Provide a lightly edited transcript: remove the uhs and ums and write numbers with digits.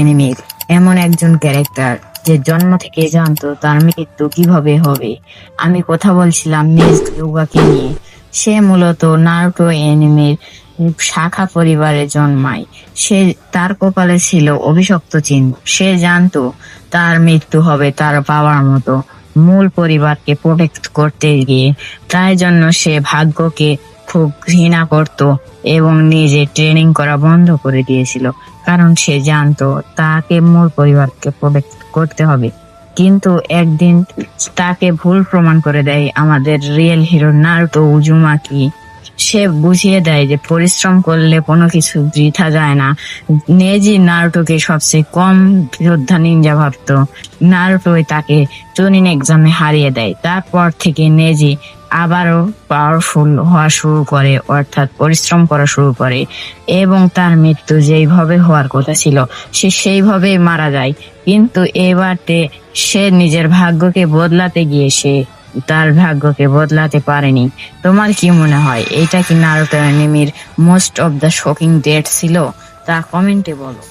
এনিমির এমন একজন ক্যারেক্টার যে জন্ম থেকে জানতো তার মৃত্যু কিভাবে হবে। আমি কথা বলছিলাম নেজু ইউগাকে নিয়ে। সে মূলত নারুটো এনিমের শাখা পরিবারে জন্মায়। সে তার কপালে ছিল অভিশপ্ত চিহ্ন। সে জানতো তার মৃত্যু হবে তার বাবার মতো, মূল পরিবারকে প্রোটেক্ট করতে গিয়ে। তাই জন্য সে ভাগ্যকে খুব ঘৃণা করত এবং নিজে ট্রেনিং করা বন্ধ করে দিয়েছিল, কারণ সে জানতো তাকে মূল পরিবারকে প্রোটেক্ট করতে হবে। কিন্তু একদিন তাকে ভুল প্রমাণ করে দেয় আমাদের রিয়েল হিরো নারুটো উজুমাকি। সে বুঝিয়ে দেয় যে পরিশ্রম করলে কোনো কিছু বৃথা যায় না। নেজি নারুটোকে সবচেয়ে কম যোদ্ধা নিনজা ভাবতো। নারুটোই তাকে চুনিন এক্সামে হারিয়ে দেয়। তারপর থেকে নেজি আবারও পাওয়ারফুল হওয়া শুরু করে, অর্থাৎ পরিশ্রম করা শুরু করে, এবং তার মৃত্যু যেইভাবে হওয়ার কথা ছিল সে সেইভাবেই মারা যায়। কিন্তু এবারে সে নিজের ভাগ্যকে বদলাতে গিয়ে সে তার ভাগ্যকে বদলাতে পারেনি। তোমার কি মনে হয়, এটা কি নারুটো অ্যানিমের most of the shocking death ছিল? তা কমেন্টে বলো।